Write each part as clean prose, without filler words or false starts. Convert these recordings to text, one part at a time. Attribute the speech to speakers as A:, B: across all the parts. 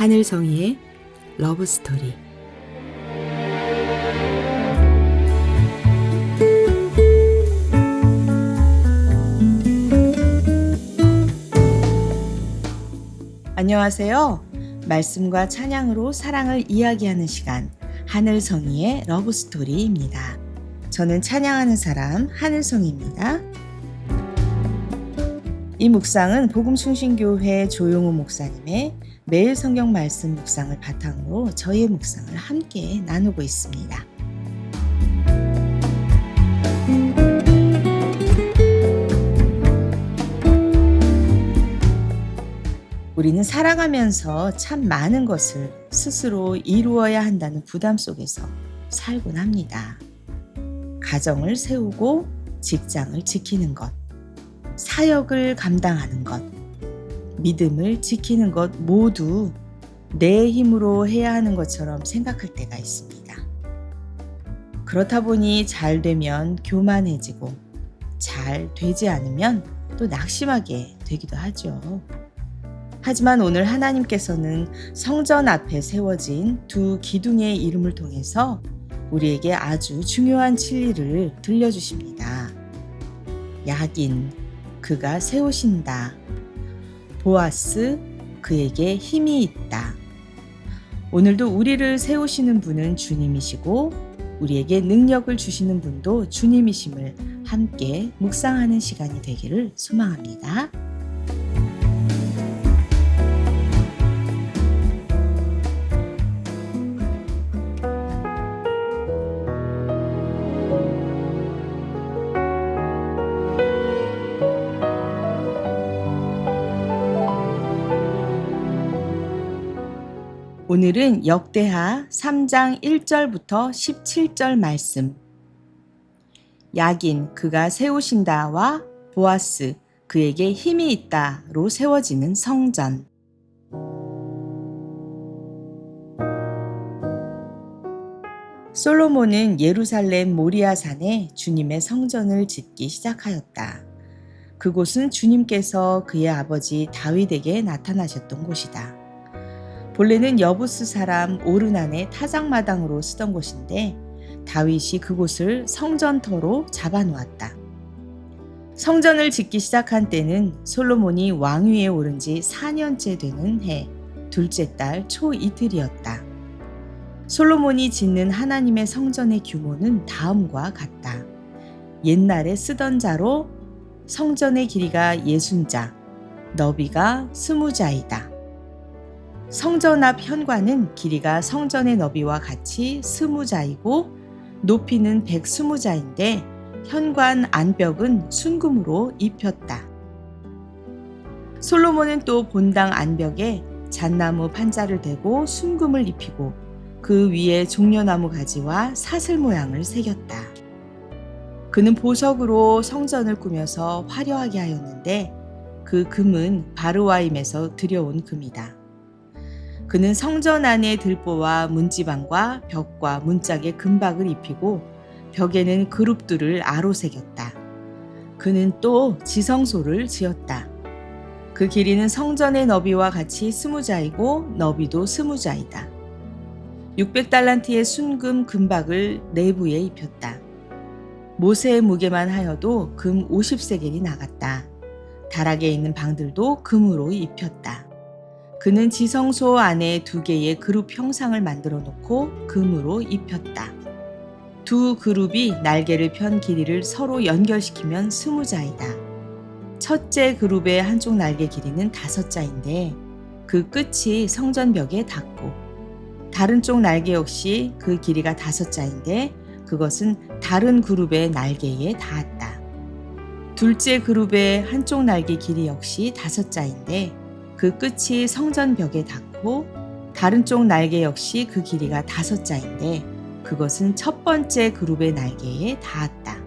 A: 하늘성이의 러브스토리. 안녕하세요. 말씀과 찬양으로 사랑을 이야기하는 시간, 하늘성이의 러브스토리입니다. 저는 찬양하는 사람 하늘성이입니다. 이 묵상은 복음충신교회 조용호 목사님의 매일 성경 말씀 묵상을 바탕으로 저희의 묵상을 함께 나누고 있습니다. 우리는 살아가면서 참 많은 것을 스스로 이루어야 한다는 부담 속에서 살곤 합니다. 가정을 세우고 직장을 지키는 것, 사역을 감당하는 것, 믿음을 지키는 것 모두 내 힘으로 해야 하는 것처럼 생각할 때가 있습니다. 그렇다 보니 잘 되면 교만해지고 잘 되지 않으면 또 낙심하게 되기도 하죠. 하지만 오늘 하나님께서는 성전 앞에 세워진 두 기둥의 이름을 통해서 우리에게 아주 중요한 진리를 들려주십니다. 야긴, 그가 세우신다. 보아스, 그에게 힘이 있다. 오늘도 우리를 세우시는 분은 주님이시고 우리에게 능력을 주시는 분도 주님이심을 함께 묵상하는 시간이 되기를 소망합니다. 오늘은 역대하 3장 1절부터 17절 말씀. 야긴, 그가 세우신다와 보아스, 그에게 힘이 있다로 세워지는 성전. 솔로몬은 예루살렘 모리아산에 주님의 성전을 짓기 시작하였다. 그곳은 주님께서 그의 아버지 다윗에게 나타나셨던 곳이다. 본래는 여부스 사람 오르난의 타작마당으로 쓰던 곳인데 다윗이 그곳을 성전터로 잡아놓았다. 성전을 짓기 시작한 때는 솔로몬이 왕위에 오른 지 4년째 되는 해 둘째 달 초 이틀이었다. 솔로몬이 짓는 하나님의 성전의 규모는 다음과 같다. 옛날에 쓰던 자로 성전의 길이가 60자, 너비가 20자이다. 성전 앞 현관은 길이가 성전의 너비와 같이 20자이고 높이는 120자인데 현관 안벽은 순금으로 입혔다. 솔로몬은 또 본당 안벽에 잣나무 판자를 대고 순금을 입히고 그 위에 종려나무 가지와 사슬 모양을 새겼다. 그는 보석으로 성전을 꾸며서 화려하게 하였는데 그 금은 바르와임에서 들여온 금이다. 그는 성전 안에 들보와 문지방과 벽과 문짝에 금박을 입히고 벽에는 그룹들을 아로 새겼다. 그는 또 지성소를 지었다. 그 길이는 성전의 너비와 같이 20자이고 너비도 20자이다. 600달란트의 순금 금박을 내부에 입혔다. 모세의 무게만 하여도 금 50세겔이 나갔다. 다락에 있는 방들도 금으로 입혔다. 그는 지성소 안에 2개의 그룹 형상을 만들어 놓고 금으로 입혔다. 두 그룹이 날개를 편 길이를 서로 연결시키면 20자이다. 첫째 그룹의 한쪽 날개 길이는 5자인데 그 끝이 성전벽에 닿고 다른 쪽 날개 역시 그 길이가 5자인데 그것은 다른 그룹의 날개에 닿았다. 둘째 그룹의 한쪽 날개 길이 역시 5자인데 그 끝이 성전벽에 닿고 다른 쪽 날개 역시 그 길이가 5자인데 그것은 첫 번째 그룹의 날개에 닿았다.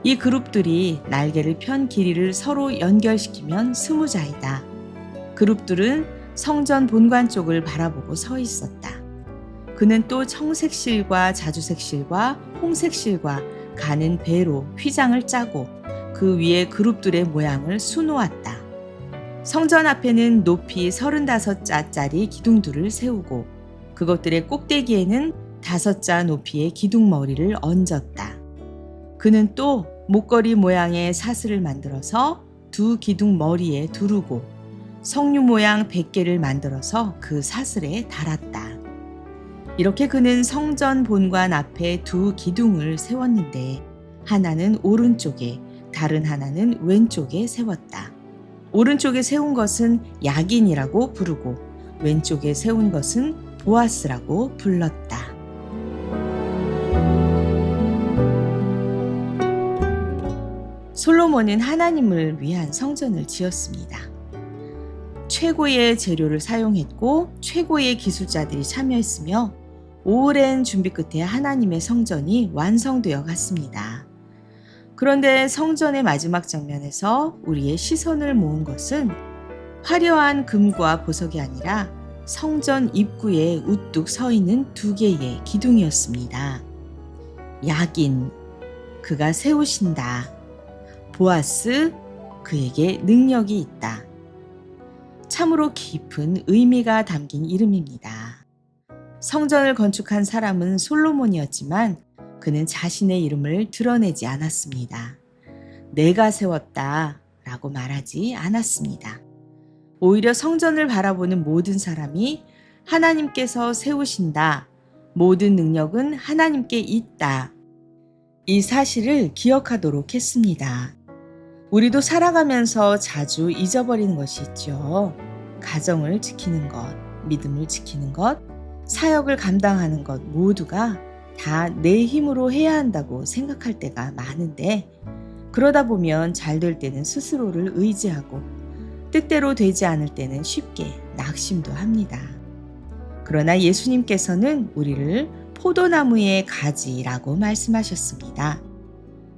A: 이 그룹들이 날개를 편 길이를 서로 연결시키면 20자이다. 그룹들은 성전 본관 쪽을 바라보고 서 있었다. 그는 또 청색실과 자주색실과 홍색실과 가는 배로 휘장을 짜고 그 위에 그룹들의 모양을 수놓았다. 성전 앞에는 높이 35자짜리 기둥들을 세우고 그것들의 꼭대기에는 5자 높이의 기둥머리를 얹었다. 그는 또 목걸이 모양의 사슬을 만들어서 두 기둥머리에 두르고 석류 모양 100개를 만들어서 그 사슬에 달았다. 이렇게 그는 성전 본관 앞에 두 기둥을 세웠는데 하나는 오른쪽에 다른 하나는 왼쪽에 세웠다. 오른쪽에 세운 것은 야긴이라고 부르고 왼쪽에 세운 것은 보아스라고 불렀다. 솔로몬은 하나님을 위한 성전을 지었습니다. 최고의 재료를 사용했고 최고의 기술자들이 참여했으며 오랜 준비 끝에 하나님의 성전이 완성되어 갔습니다. 그런데 성전의 마지막 장면에서 우리의 시선을 모은 것은 화려한 금과 보석이 아니라 성전 입구에 우뚝 서 있는 2개의 기둥이었습니다. 야긴, 그가 세우신다. 보아스, 그에게 능력이 있다. 참으로 깊은 의미가 담긴 이름입니다. 성전을 건축한 사람은 솔로몬이었지만 그는 자신의 이름을 드러내지 않았습니다. 내가 세웠다 라고 말하지 않았습니다. 오히려 성전을 바라보는 모든 사람이 하나님께서 세우신다, 모든 능력은 하나님께 있다, 이 사실을 기억하도록 했습니다. 우리도 살아가면서 자주 잊어버리는 것이 있죠. 가정을 지키는 것, 믿음을 지키는 것, 사역을 감당하는 것 모두가 다 내 힘으로 해야 한다고 생각할 때가 많은데 그러다 보면 잘 될 때는 스스로를 의지하고 뜻대로 되지 않을 때는 쉽게 낙심도 합니다. 그러나 예수님께서는 우리를 포도나무의 가지라고 말씀하셨습니다.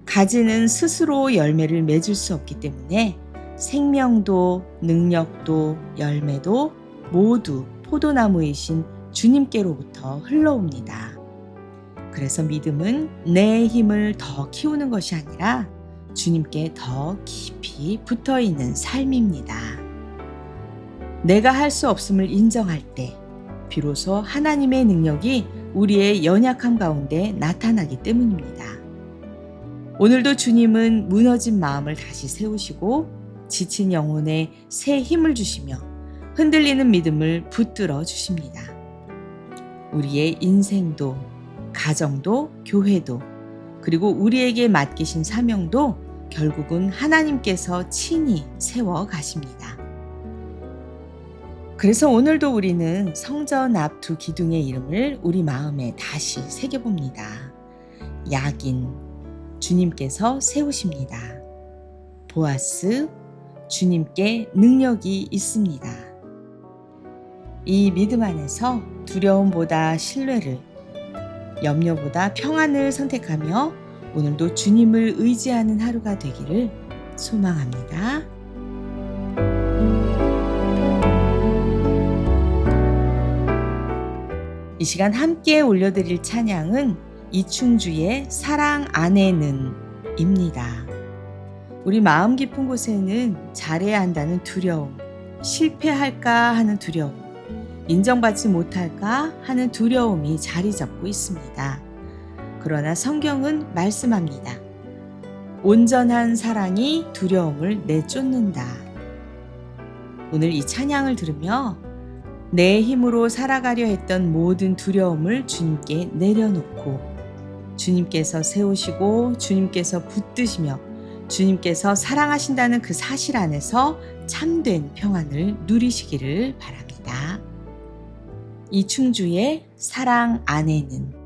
A: 가지는 스스로 열매를 맺을 수 없기 때문에 생명도 능력도 열매도 모두 포도나무이신 주님께로부터 흘러옵니다. 그래서 믿음은 내 힘을 더 키우는 것이 아니라 주님께 더 깊이 붙어 있는 삶입니다. 내가 할 수 없음을 인정할 때 비로소 하나님의 능력이 우리의 연약함 가운데 나타나기 때문입니다. 오늘도 주님은 무너진 마음을 다시 세우시고 지친 영혼에 새 힘을 주시며 흔들리는 믿음을 붙들어 주십니다. 우리의 인생도 가정도 교회도 그리고 우리에게 맡기신 사명도 결국은 하나님께서 친히 세워 가십니다. 그래서 오늘도 우리는 성전 앞 2 기둥의 이름을 우리 마음에 다시 새겨봅니다. 야긴, 주님께서 세우십니다. 보아스, 주님께 능력이 있습니다. 이 믿음 안에서 두려움보다 신뢰를, 염려보다 평안을 선택하며 오늘도 주님을 의지하는 하루가 되기를 소망합니다. 이 시간 함께 올려드릴 찬양은 이충주의 사랑 안에는 입니다. 우리 마음 깊은 곳에는 잘해야 한다는 두려움, 실패할까 하는 두려움, 인정받지 못할까 하는 두려움이 자리 잡고 있습니다. 그러나 성경은 말씀합니다. 온전한 사랑이 두려움을 내쫓는다. 오늘 이 찬양을 들으며 내 힘으로 살아가려 했던 모든 두려움을 주님께 내려놓고 주님께서 세우시고 주님께서 붙드시며 주님께서 사랑하신다는 그 사실 안에서 참된 평안을 누리시기를 바랍니다. 이충주의 사랑 안에는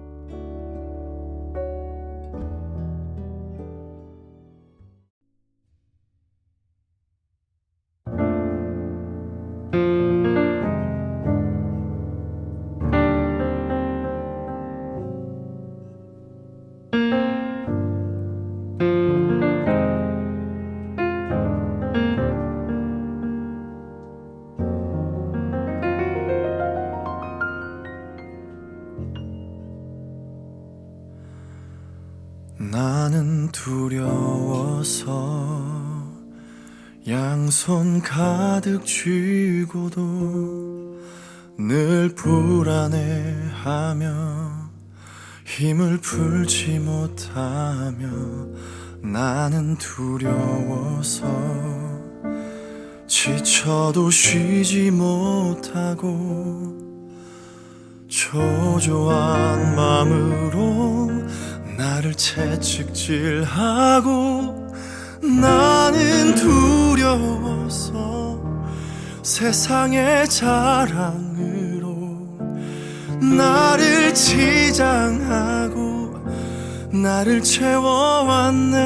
B: 나는 두려워서 양손 가득 쥐고도 늘 불안해하며 힘을 풀지 못하며 나는 두려워서 지쳐도 쉬지 못하고 초조한 마음으로 나를 채찍질하고 나는 두려워서 세상의 자랑으로 나를 치장하고 나를 채워왔네.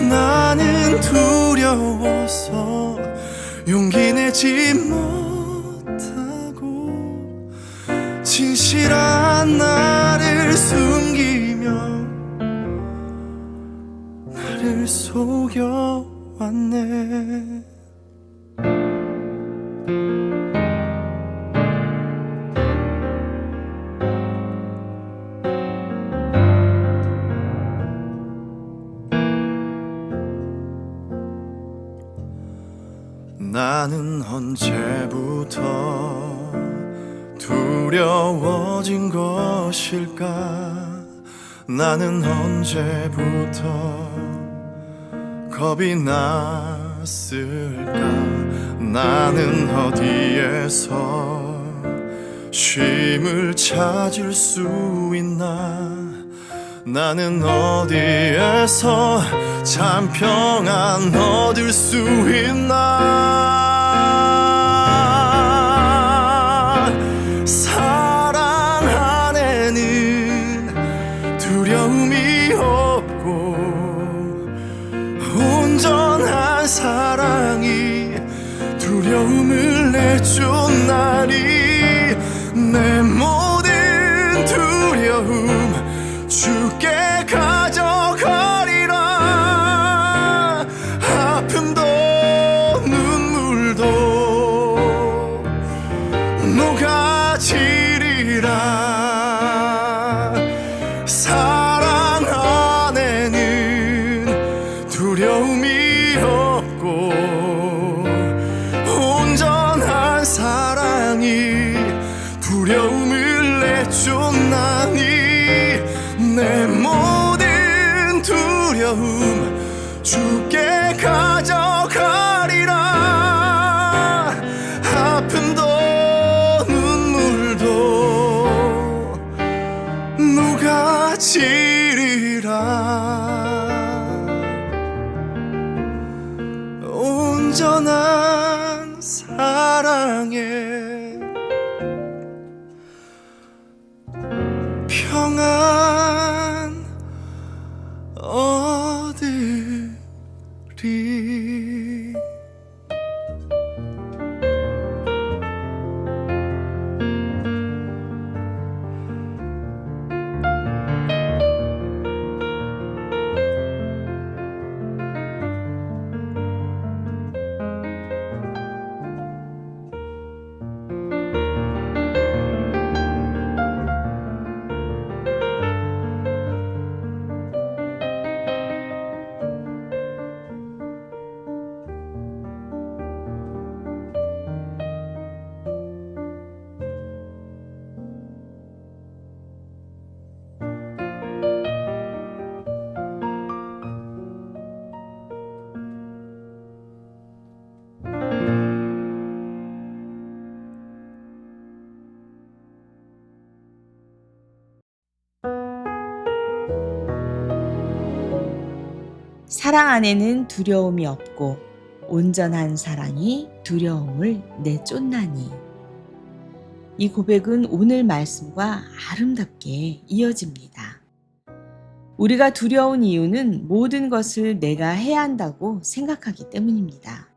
B: 나는 두려워서 용기 내지 못하고 진실한 나를 숨기며 나를 속여왔네. 나는 언제부터 두려워진 것일까? 나는 언제부터 겁이 났을까? 나는 어디에서 쉼을 찾을 수 있나? 나는 어디에서 참 평안 얻을 수 있나? 사랑 안에는 두려움이 없고 온전한 사랑이 두려움을 내쫓나니 내 모든 두려움 주께 가져가리라. 아픔도 눈물도 녹아지리라. 사랑 안에는 두려움이 없고 온전한 사랑이 두려움을 내쫓나니 내 모든 두려움 주께 가져가리라. 아픔도 눈물도 녹아지리라. 온전한 사랑에 평안 얻으리.
A: 사랑 안에는 두려움이 없고 온전한 사랑이 두려움을 내쫓나니. 이 고백은 오늘 말씀과 아름답게 이어집니다. 우리가 두려운 이유는 모든 것을 내가 해야 한다고 생각하기 때문입니다.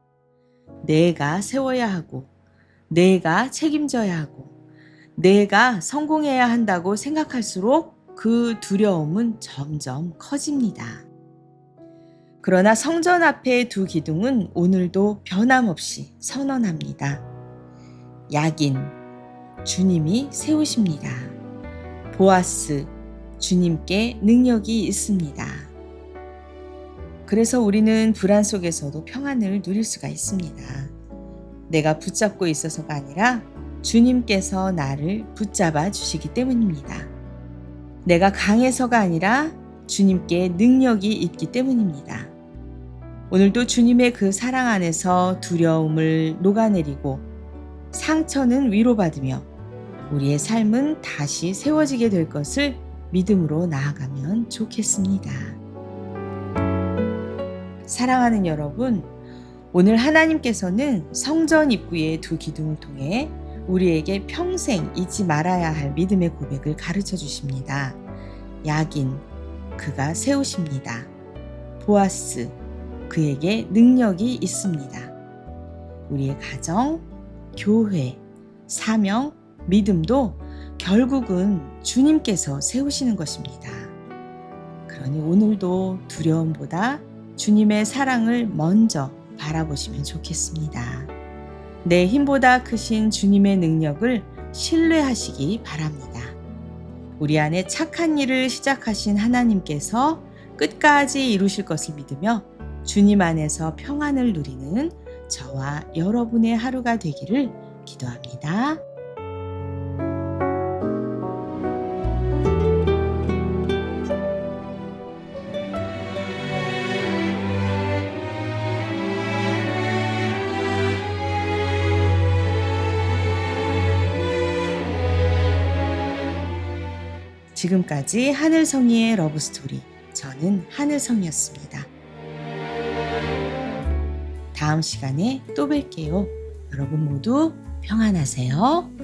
A: 내가 세워야 하고, 내가 책임져야 하고, 내가 성공해야 한다고 생각할수록 그 두려움은 점점 커집니다. 그러나 성전 앞의 두 기둥은 오늘도 변함없이 선언합니다. 야긴, 주님이 세우십니다. 보아스, 주님께 능력이 있습니다. 그래서 우리는 불안 속에서도 평안을 누릴 수가 있습니다. 내가 붙잡고 있어서가 아니라 주님께서 나를 붙잡아 주시기 때문입니다. 내가 강해서가 아니라 주님께 능력이 있기 때문입니다. 오늘도 주님의 그 사랑 안에서 두려움을 녹아내리고 상처는 위로받으며 우리의 삶은 다시 세워지게 될 것을 믿음으로 나아가면 좋겠습니다. 사랑하는 여러분, 오늘 하나님께서는 성전 입구의 두 기둥을 통해 우리에게 평생 잊지 말아야 할 믿음의 고백을 가르쳐 주십니다. 야긴, 그가 세우십니다. 보아스, 그에게 능력이 있습니다. 우리의 가정, 교회, 사명, 믿음도 결국은 주님께서 세우시는 것입니다. 그러니 오늘도 두려움보다 주님의 사랑을 먼저 바라보시면 좋겠습니다. 내 힘보다 크신 주님의 능력을 신뢰하시기 바랍니다. 우리 안에 착한 일을 시작하신 하나님께서 끝까지 이루실 것을 믿으며 주님 안에서 평안을 누리는 저와 여러분의 하루가 되기를 기도합니다. 지금까지 하늘성이의 러브스토리, 저는 하늘성이었습니다. 다음 시간에 또 뵐게요. 여러분 모두 평안하세요.